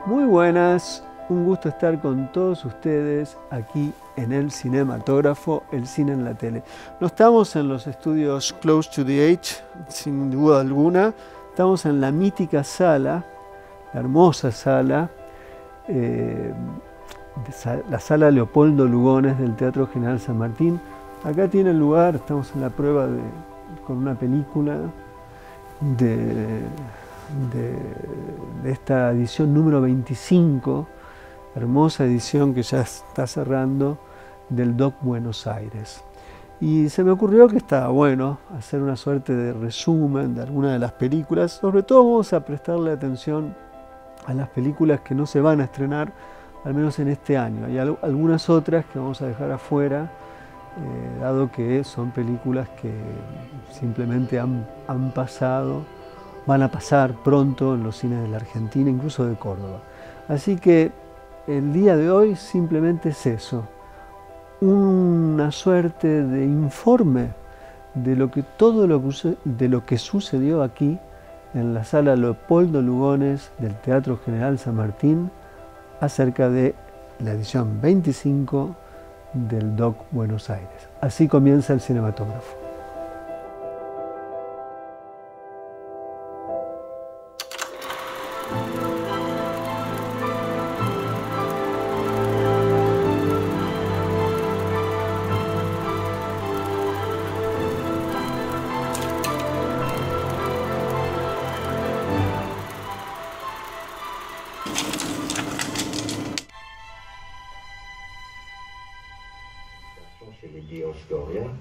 Muy buenas, un gusto estar con todos ustedes aquí en el Cinematógrafo, el cine en la tele. No estamos en los estudios Close to the Edge, sin duda alguna. Estamos en la mítica sala, la hermosa sala, la sala Leopoldo Lugones del Teatro General San Martín. Acá tiene lugar, estamos en la prueba con una película de esta edición número 25, hermosa edición que ya está cerrando, del Doc Buenos Aires. Y se me ocurrió que estaba bueno hacer una suerte de resumen de alguna de las películas. Sobre todo vamos a prestarle atención a las películas que no se van a estrenar, al menos en este año. Hay algunas otras que vamos a dejar afuera, dado que son películas que simplemente han pasado, van a pasar pronto en los cines de la Argentina, incluso de Córdoba. Así que el día de hoy simplemente es eso, una suerte de informe de lo que sucedió aquí en la sala Leopoldo Lugones del Teatro General San Martín acerca de la edición 25 del Doc Buenos Aires. Así comienza el Cinematógrafo. Chez les Dioscoriens,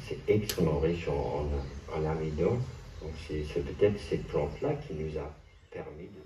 c'est extrêmement riche en amidon. Donc c'est peut-être cette plante-là qui nous a permis de...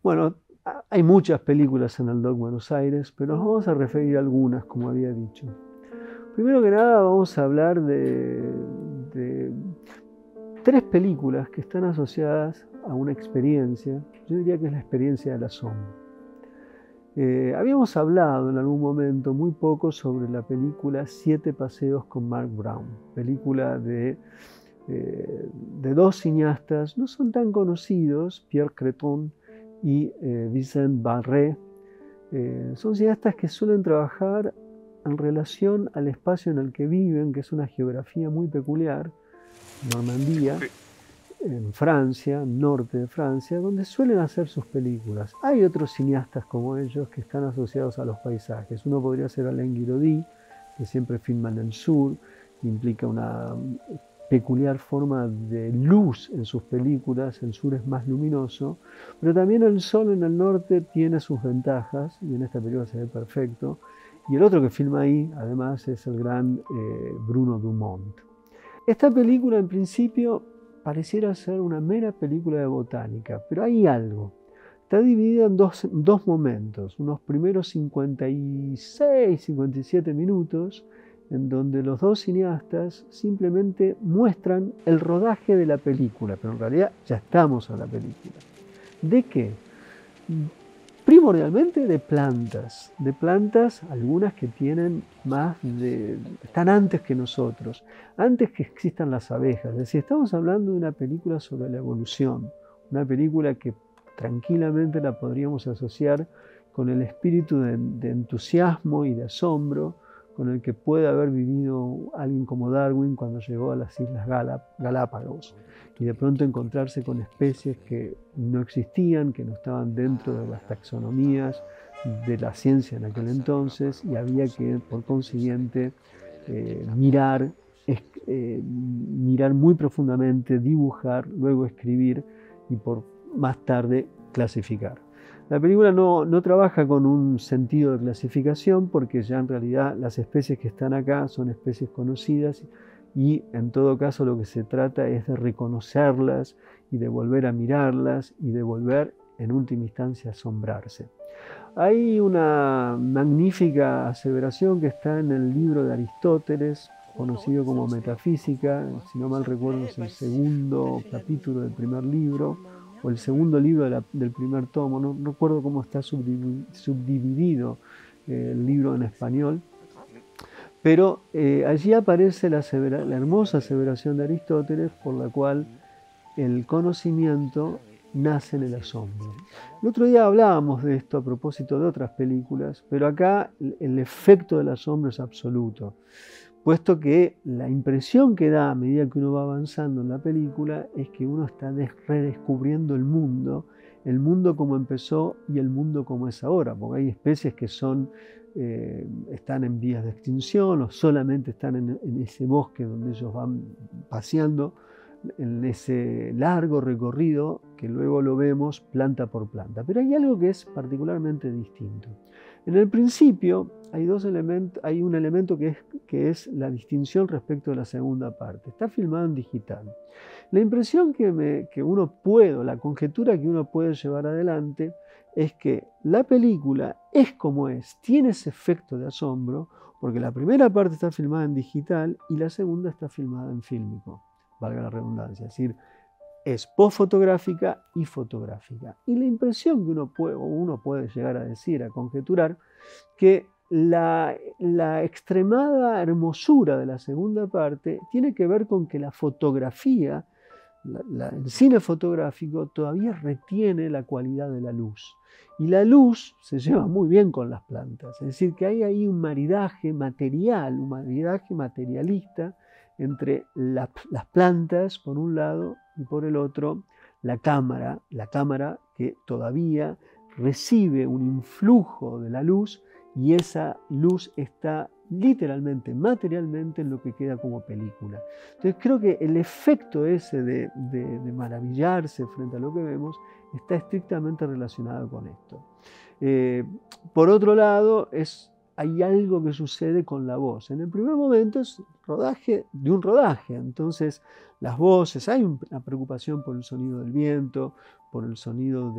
Bueno, hay muchas películas en el Doc Buenos Aires, pero nos vamos a referir a algunas, como había dicho. Primero que nada vamos a hablar de tres películas que están asociadas a una experiencia, yo diría que es la experiencia del asombro. Habíamos hablado en algún momento muy poco sobre la película Siete paseos con Mark Brown, película de dos cineastas, no son tan conocidos, Pierre Creton y Vicent Barré. Son cineastas que suelen trabajar en relación al espacio en el que viven, que es una geografía muy peculiar, Normandía, en Francia, norte de Francia, donde suelen hacer sus películas. Hay otros cineastas como ellos que están asociados a los paisajes. Uno podría ser Alain Guiraudy, que siempre filma en el sur, que implica una peculiar forma de luz en sus películas. El sur es más luminoso, pero también el sol en el norte tiene sus ventajas, y en esta película se ve perfecto. Y el otro que filma ahí, además, es el gran Bruno Dumont. Esta película, en principio, pareciera ser una mera película de botánica, pero hay algo. Está dividida en dos momentos, unos primeros 56, 57 minutos, en donde los dos cineastas simplemente muestran el rodaje de la película, pero en realidad ya estamos en la película. ¿De qué? Primordialmente de plantas, algunas que tienen están antes que nosotros, antes que existan las abejas. Es decir, estamos hablando de una película sobre la evolución, una película que tranquilamente la podríamos asociar con el espíritu de entusiasmo y de asombro con el que puede haber vivido alguien como Darwin cuando llegó a las Islas Galápagos y de pronto encontrarse con especies que no existían, que no estaban dentro de las taxonomías de la ciencia en aquel entonces, y había que, por consiguiente, mirar muy profundamente, dibujar, luego escribir y por más tarde clasificar. La película no trabaja con un sentido de clasificación porque ya en realidad las especies que están acá son especies conocidas y en todo caso lo que se trata es de reconocerlas y de volver a mirarlas y de volver en última instancia a asombrarse. Hay una magnífica aseveración que está en el libro de Aristóteles, conocido como Metafísica, si no mal recuerdo es el segundo capítulo del primer libro, o el segundo libro del primer tomo, no recuerdo cómo está subdividido el libro en español, pero allí aparece la hermosa aseveración de Aristóteles por la cual el conocimiento nace en el asombro. El otro día hablábamos de esto a propósito de otras películas, pero acá el efecto del asombro es absoluto, puesto que la impresión que da a medida que uno va avanzando en la película es que uno está redescubriendo el mundo como empezó y el mundo como es ahora, porque hay especies que están en vías de extinción o solamente están en ese bosque donde ellos van paseando, en ese largo recorrido que luego lo vemos planta por planta. Pero hay algo que es particularmente distinto. En el principio hay un elemento que es la distinción respecto de la segunda parte. Está filmado en digital. La impresión la conjetura que uno puede llevar adelante es que la película es como es, tiene ese efecto de asombro, porque la primera parte está filmada en digital y la segunda está filmada en fílmico, valga la redundancia, es decir, es posfotográfica y fotográfica. Y la impresión que uno puede llegar a decir, a conjeturar, que la extremada hermosura de la segunda parte tiene que ver con que la fotografía, el cine fotográfico todavía retiene la cualidad de la luz. Y la luz se lleva muy bien con las plantas, es decir, que hay ahí un maridaje material, un maridaje materialista entre las plantas por un lado y por el otro la cámara que todavía recibe un influjo de la luz y esa luz está literalmente, materialmente en lo que queda como película. Entonces creo que el efecto ese de maravillarse frente a lo que vemos está estrictamente relacionado con esto. Por otro lado, hay algo que sucede con la voz. En el primer momento es rodaje de un rodaje, entonces las voces, hay una preocupación por el sonido del viento, por el sonido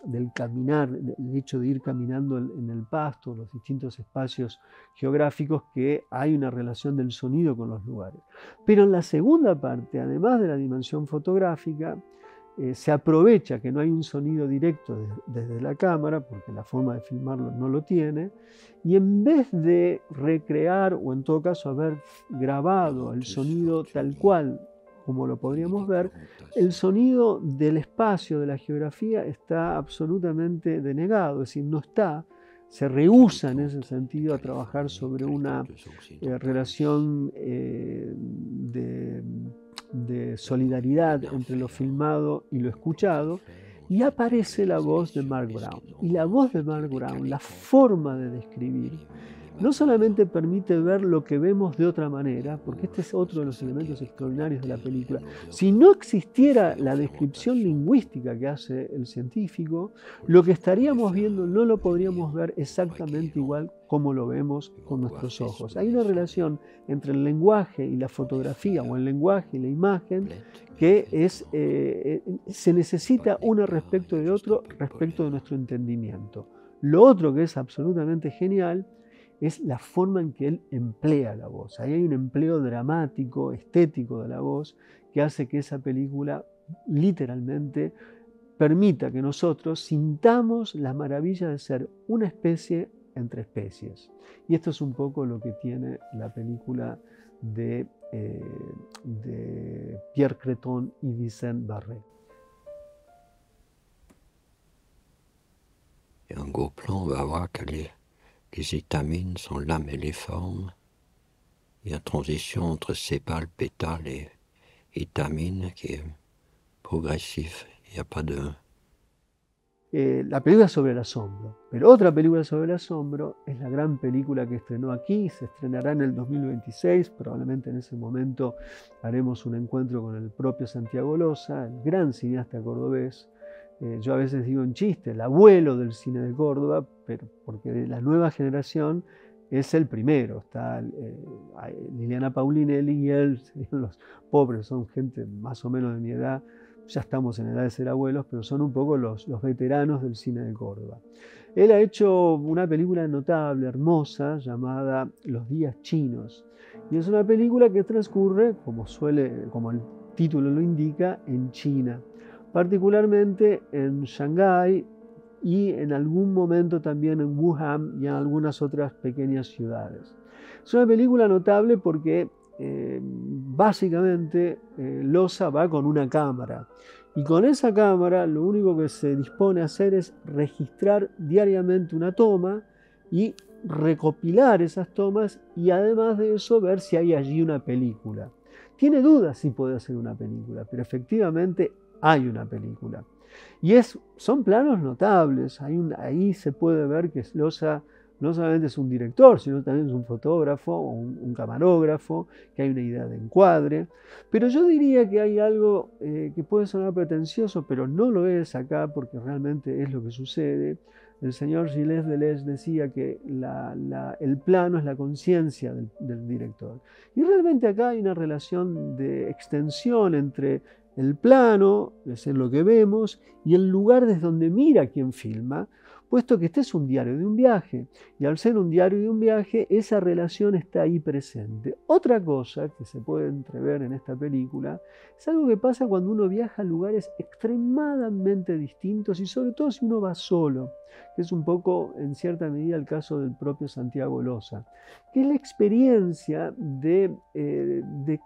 del caminar, el hecho de ir caminando en el pasto, los distintos espacios geográficos, que hay una relación del sonido con los lugares. Pero en la segunda parte, además de la dimensión fotográfica, se aprovecha que no hay un sonido directo desde la cámara, porque la forma de filmarlo no lo tiene, y en vez de recrear, o en todo caso haber grabado el sonido tal cual como lo podríamos ver, el sonido del espacio, de la geografía, está absolutamente denegado, es decir, no está, se rehúsa en ese sentido a trabajar sobre una relación de solidaridad entre lo filmado y lo escuchado, y aparece la voz de Mark Brown. Y la voz de Mark Brown, la forma de describir, no solamente permite ver lo que vemos de otra manera, porque este es otro de los elementos extraordinarios de la película. Si no existiera la descripción lingüística que hace el científico, lo que estaríamos viendo no lo podríamos ver exactamente igual como lo vemos con nuestros ojos. Hay una relación entre el lenguaje y la fotografía, o el lenguaje y la imagen, que se necesita uno respecto de otro, respecto de nuestro entendimiento. Lo otro que es absolutamente genial es la forma en que él emplea la voz. Ahí hay un empleo dramático, estético de la voz, que hace que esa película literalmente permita que nosotros sintamos la maravilla de ser una especie entre especies. Y esto es un poco lo que tiene la película de Pierre Creton y Vicente Barré. Et en gros plan, on va voir que les étamines sont l'âme et les formes. Il y a une transition entre sépales, pétales et étamines qui est progressif. Il n'y a pas de La película sobre el asombro. Pero otra película sobre el asombro es la gran película que estrenó aquí, se estrenará en el 2026, probablemente en ese momento haremos un encuentro con el propio Santiago Loza, el gran cineasta cordobés. Yo a veces digo en chiste, el abuelo del cine de Córdoba, pero porque de la nueva generación es el primero. Está Liliana Paulinelli y él, serían los pobres, son gente más o menos de mi edad. Ya estamos en edad de ser abuelos, pero son un poco los veteranos del cine de Córdoba. Él ha hecho una película notable, hermosa, llamada Los días chinos. Y es una película que transcurre, como el título lo indica, en China. Particularmente en Shanghái y en algún momento también en Wuhan y en algunas otras pequeñas ciudades. Es una película notable porque básicamente Loza va con una cámara y con esa cámara lo único que se dispone a hacer es registrar diariamente una toma y recopilar esas tomas y además de eso ver si hay allí una película. Tiene dudas si puede hacer una película, pero efectivamente hay una película. Y son planos notables, ahí se puede ver que Loza no solamente es un director, sino también es un fotógrafo o un camarógrafo, que hay una idea de encuadre. Pero yo diría que hay algo que puede sonar pretencioso, pero no lo es acá porque realmente es lo que sucede. El señor Gilles Deleuze decía que el plano es la conciencia del director. Y realmente acá hay una relación de extensión entre el plano, es decir, lo que vemos, y el lugar desde donde mira quien filma, puesto que este es un diario de un viaje, y al ser un diario de un viaje, esa relación está ahí presente. Otra cosa que se puede entrever en esta película es algo que pasa cuando uno viaja a lugares extremadamente distintos, y sobre todo si uno va solo, que es un poco, en cierta medida, el caso del propio Santiago Loza, que es la experiencia de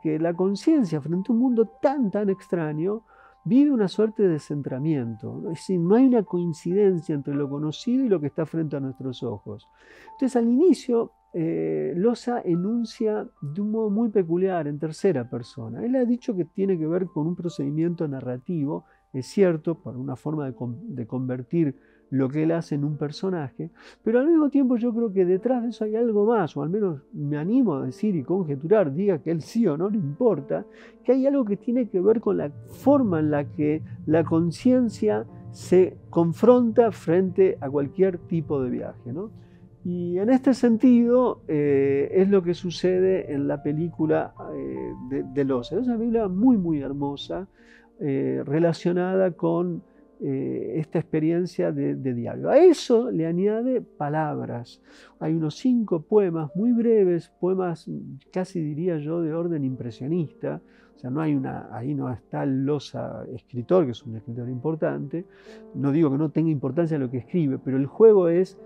que la conciencia frente a un mundo tan extraño vive una suerte de descentramiento, ¿no? Es decir, no hay una coincidencia entre lo conocido y lo que está frente a nuestros ojos. Entonces, al inicio, Loza enuncia de un modo muy peculiar, en tercera persona. Él ha dicho que tiene que ver con un procedimiento narrativo, es cierto, por una forma de convertir lo que él hace en un personaje, pero al mismo tiempo yo creo que detrás de eso hay algo más, o al menos me animo a decir y conjeturar, diga que él sí o no, no importa, que hay algo que tiene que ver con la forma en la que la conciencia se confronta frente a cualquier tipo de viaje, ¿no? Y en este sentido es lo que sucede en la película de Loza. Es una película muy hermosa, relacionada con esta experiencia de diálogo. A eso le añade palabras. Hay unos 5 poemas muy breves, poemas casi diría yo de orden impresionista. O sea, ahí no está el Loza escritor, que es un escritor importante. No digo que no tenga importancia lo que escribe, pero el juego es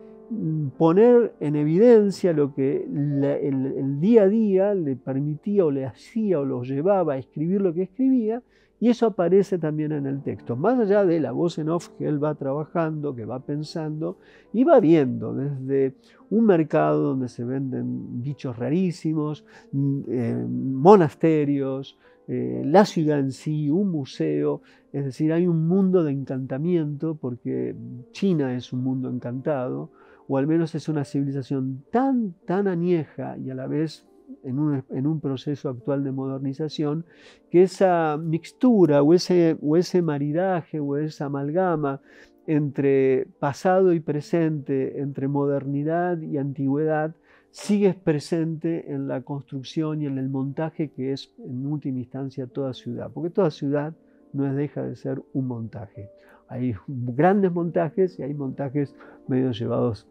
poner en evidencia lo que el día a día le permitía o le hacía o lo llevaba a escribir lo que escribía, y eso aparece también en el texto, más allá de la voz en off que él va trabajando, que va pensando y va viendo desde un mercado donde se venden bichos rarísimos, monasterios, la ciudad en sí, un museo. Es decir, hay un mundo de encantamiento porque China es un mundo encantado, o al menos es una civilización tan añeja y a la vez en un proceso actual de modernización, que esa mixtura o ese maridaje o esa amalgama entre pasado y presente, entre modernidad y antigüedad, sigue presente en la construcción y en el montaje que es en última instancia toda ciudad, porque toda ciudad no deja de ser un montaje. Hay grandes montajes y hay montajes medio llevados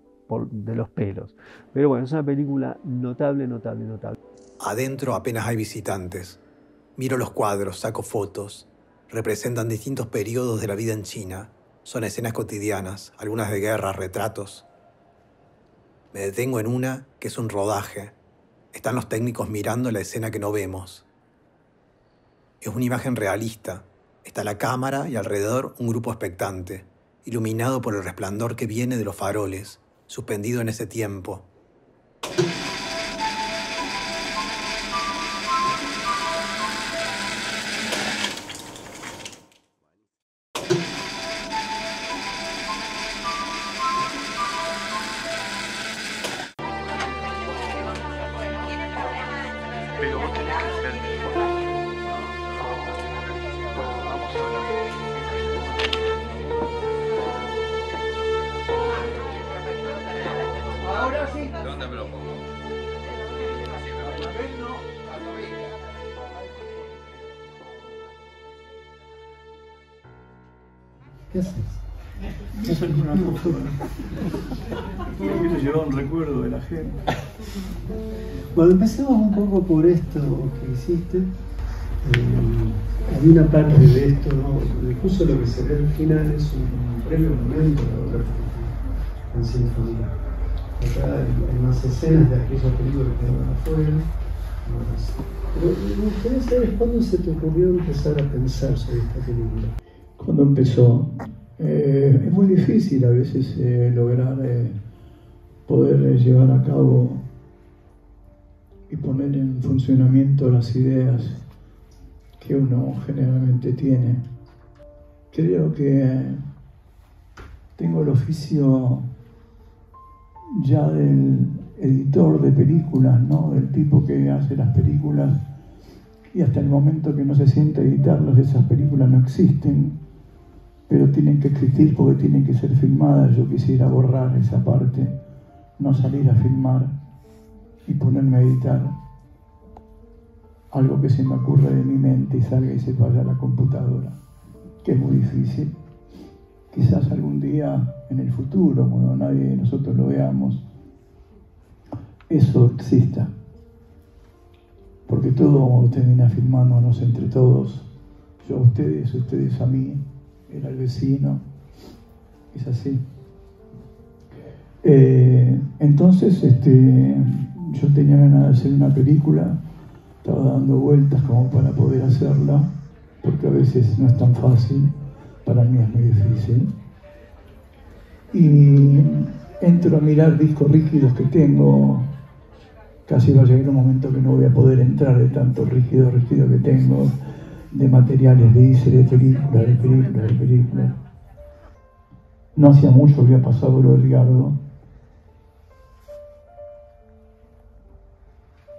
de los pelos. Pero bueno, es una película notable. Adentro apenas hay visitantes. Miro los cuadros, saco fotos. Representan distintos periodos de la vida en China. Son escenas cotidianas, algunas de guerra, retratos. Me detengo en una que es un rodaje. Están los técnicos mirando la escena que no vemos. Es una imagen realista. Está la cámara y alrededor un grupo expectante, iluminado por el resplandor que viene de los faroles, suspendido en ese tiempo. Ahora sí. ¿Dónde me lo pongo? ¿Qué haces? Me saco una foto. Todo quiero llevar un recuerdo de la gente. Bueno, empecemos un poco por esto que hiciste. Hay una parte de esto, ¿no? Incluso lo que se ve al final es un premio momento en sinfonía. Acá hay más escenas de aquellas películas que quedaron afuera. Pero me gustaría saber cuándo se te ocurrió empezar a pensar sobre esta película. Cuando empezó, es muy difícil a veces lograr poder llevar a cabo y poner en funcionamiento las ideas que uno generalmente tiene. Creo que tengo el oficio ya del editor de películas, ¿no? Del tipo que hace las películas y hasta el momento que no se siente editarlas, esas películas no existen, pero tienen que existir porque tienen que ser filmadas. Yo quisiera borrar esa parte, no salir a filmar y ponerme a editar algo que se me ocurre de mi mente y salga y se vaya a la computadora, que es muy difícil. Quizás algún día en el futuro, cuando nadie de nosotros lo veamos, eso exista, porque todo termina filmándonos entre todos, yo a ustedes, ustedes a mí, él al vecino, es así. Entonces yo tenía ganas de hacer una película, estaba dando vueltas como para poder hacerla, porque a veces no es tan fácil, para mí es muy difícil. Y entro a mirar discos rígidos que tengo, casi va a llegar un momento que no voy a poder entrar de tanto rígido que tengo, de materiales, de ICE, de películas. No hacía mucho que había pasado lo de Edgardo.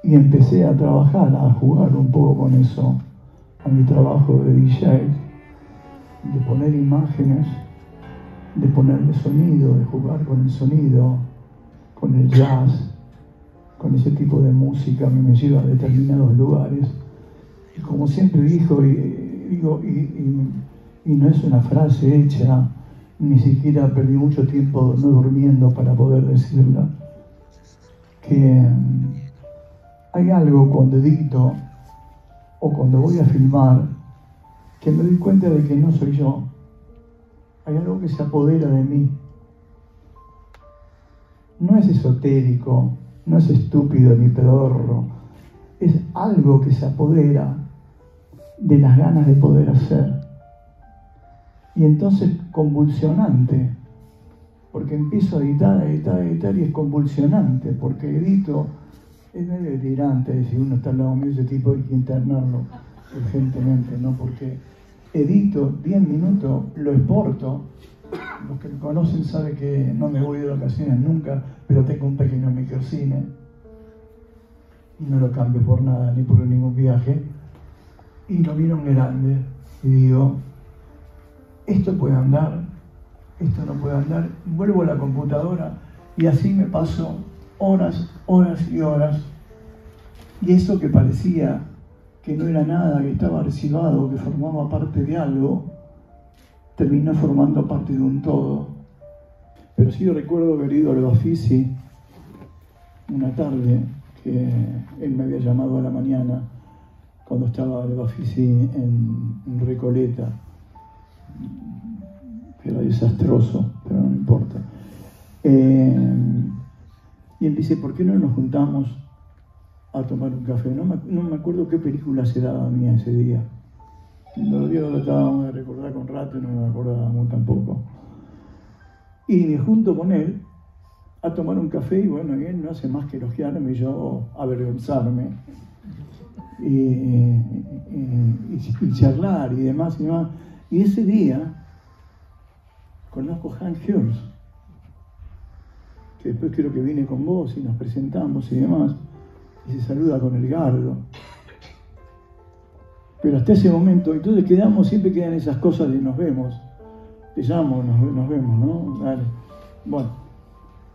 Y empecé a trabajar, a jugar un poco con eso, a mi trabajo de DJ, de poner imágenes, de ponerle sonido, de jugar con el sonido, con el jazz, con ese tipo de música. A mí me lleva a determinados lugares. Y como siempre digo, y no es una frase hecha, ni siquiera perdí mucho tiempo no durmiendo para poder decirla, que hay algo cuando edito o cuando voy a filmar que me doy cuenta de que no soy yo. Hay algo que se apodera de mí. No es esotérico, no es estúpido ni pedorro. Es algo que se apodera de las ganas de poder hacer. Y entonces convulsionante, porque empiezo a editar y es convulsionante, porque edito, es medio delirante, si uno está al lado mío ese tipo hay que internarlo urgentemente, ¿no? Porque edito 10 minutos, lo exporto. Los que me conocen saben que no me voy de vacaciones nunca, pero tengo un pequeño microcine y no lo cambio por nada, ni por ningún viaje. Y lo miro en grande y digo, esto puede andar, esto no puede andar. Vuelvo a la computadora y así me paso horas y horas. Y eso que parecía que no era nada, que estaba archivado, que formaba parte de algo, terminó formando parte de un todo. Pero sí recuerdo haber ido al Bafisi una tarde, que él me había llamado a la mañana, cuando estaba el Bafisi en Recoleta, que era desastroso, pero no importa. Y él dice, ¿por qué no nos juntamos a tomar un café? No me acuerdo qué película se daba a mí ese día. Los días lo tratábamos de recordar con rato y no me acordábamos tampoco. Y me junto con él a tomar un café y bueno, y él no hace más que elogiarme y yo avergonzarme. Y charlar y demás. Y ese día conozco a Hank Hirsch, que después creo que viene con vos y nos presentamos y demás, y se saluda con Edgardo. Pero hasta ese momento, entonces siempre quedan esas cosas de nos vemos. Te llamo, nos vemos, ¿no? Dale. Bueno,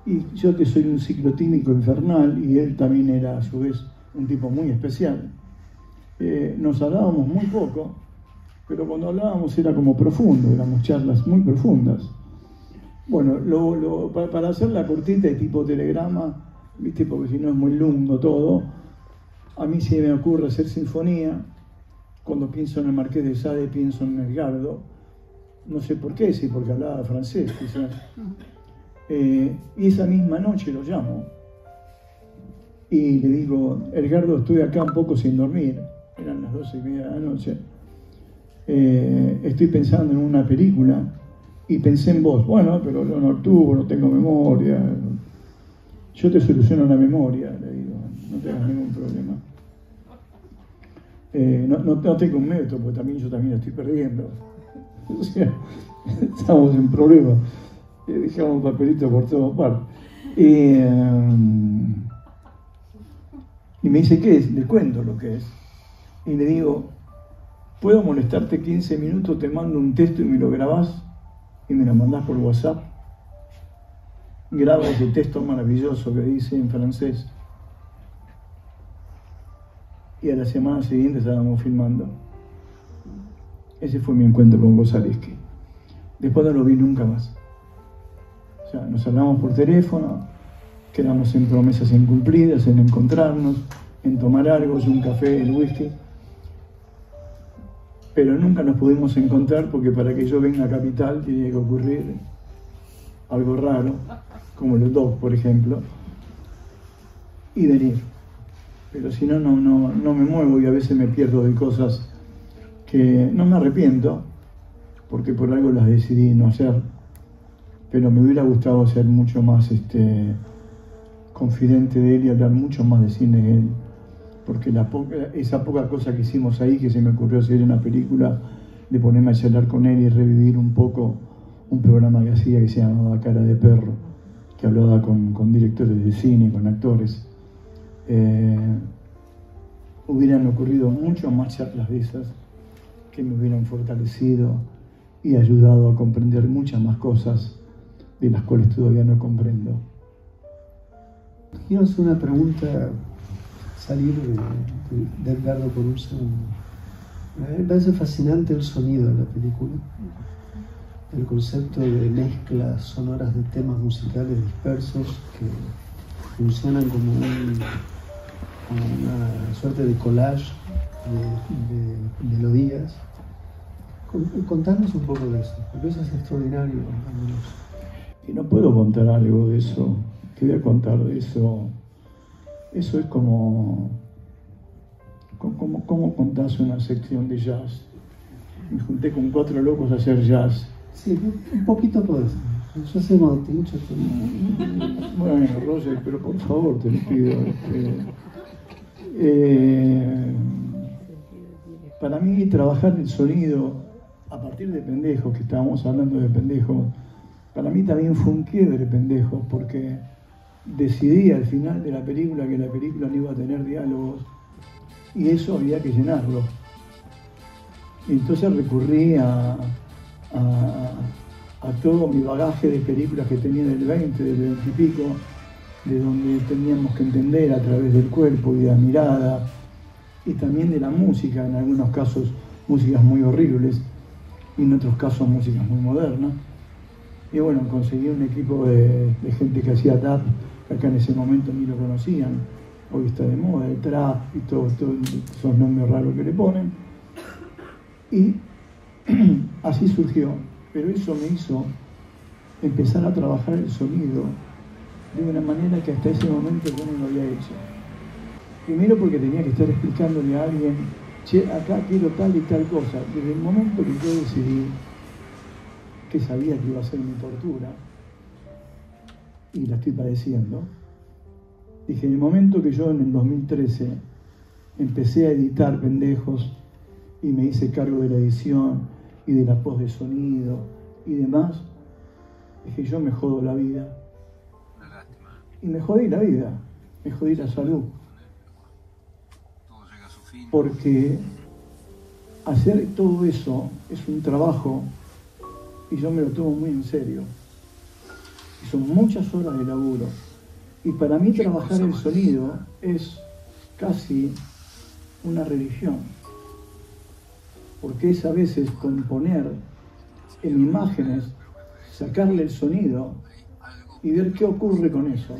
y yo que soy un ciclotímico infernal, y él también era a su vez un tipo muy especial, nos hablábamos muy poco, pero cuando hablábamos era como profundo, éramos charlas muy profundas. Bueno, para hacer la cortita de tipo telegrama, ¿viste? Porque si no es muy lungo todo, a mí sí me ocurre hacer sinfonía. Cuando pienso en el Marqués de Sade, pienso en Edgardo. No sé por qué, sí, porque hablaba francés, quizás. Y esa misma noche lo llamo y le digo: Edgardo, estoy acá un poco sin dormir. Eran las 12:30 de la noche. Estoy pensando en una película y pensé en vos. Bueno, pero yo no actúo, no tengo memoria. Yo te soluciono la memoria, le digo, no tengas ningún problema. No tengo un método, porque yo también la estoy perdiendo. O sea, estamos en problemas. Dejamos papelitos por todas partes. Y me dice: ¿qué es? Le cuento lo que es. Y le digo: ¿puedo molestarte 15 minutos? Te mando un texto y me lo grabás y me lo mandás por WhatsApp. Graba ese texto maravilloso que dice en francés. Y a la semana siguiente estábamos filmando. Ese fue mi encuentro con Gozalesky. Después no lo vi nunca más. O sea, nos hablamos por teléfono, quedamos en promesas incumplidas, en encontrarnos, en tomar algo, un café, el whisky. Pero nunca nos pudimos encontrar porque para que yo venga a Capital tenía que ocurrir algo raro, como los dos, por ejemplo, y venir. Pero si no, no me muevo, y a veces me pierdo de cosas que no me arrepiento, porque por algo las decidí no hacer, pero me hubiera gustado ser mucho más confidente de él y hablar mucho más de cine de él, porque esa poca cosa que hicimos ahí, que se me ocurrió hacer una película, de ponerme a charlar con él y revivir un poco un programa que hacía que se llamaba Cara de Perro, que hablaba con directores de cine, con actores. Hubieran ocurrido mucho más charlas de esas que me hubieran fortalecido y ayudado a comprender muchas más cosas de las cuales todavía no comprendo. Quiero hacer una pregunta, salir de Edgardo por un segundo. Me parece fascinante el sonido de la película, el concepto de mezclas sonoras de temas musicales dispersos que funcionan como una suerte de collage de melodías. Contanos un poco de eso, porque eso es extraordinario. Y no puedo contar algo de eso. ¿Qué voy a contar de eso? Eso es como contás una sección de jazz. Me junté con 4 locos a hacer jazz. Sí, un poquito podés. Yo sé mucho tiempo. Bueno, Roger, pero por favor, te lo pido. Para mí, trabajar el sonido a partir de Pendejos, que estábamos hablando de Pendejos, para mí también fue un quiebre Pendejos, porque decidí al final de la película que la película no iba a tener diálogos y eso había que llenarlo. Y entonces recurrí a todo mi bagaje de películas que tenía del 20, del 20 y pico, de donde teníamos que entender a través del cuerpo y de la mirada, y también de la música, en algunos casos músicas muy horribles, y en otros casos músicas muy modernas. Y bueno, conseguí un equipo de gente que hacía tap, que acá en ese momento ni lo conocían, hoy está de moda, el trap y todos esos nombres raros que le ponen. Y así surgió, pero eso me hizo empezar a trabajar el sonido de una manera que hasta ese momento yo no lo había hecho. Primero porque tenía que estar explicándole a alguien: che, acá quiero tal y tal cosa. Desde el momento que yo decidí que sabía que iba a ser mi tortura, y la estoy padeciendo, dije, en el momento que yo en el 2013 empecé a editar Pendejos y me hice cargo de la edición y de la post de sonido y demás, dije, yo me jodo la vida. Una lástima. Y me jodí la vida, me jodí la salud. Todo llega a su fin. Porque hacer todo eso es un trabajo y yo me lo tomo muy en serio. Y son muchas horas de laburo. Y para mí trabajar el sonido es casi una religión. Porque es a veces componer en imágenes, sacarle el sonido y ver qué ocurre con eso.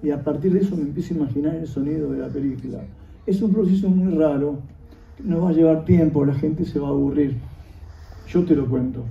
Y a partir de eso me empiezo a imaginar el sonido de la película. Es un proceso muy raro, no va a llevar tiempo, la gente se va a aburrir. Yo te lo cuento.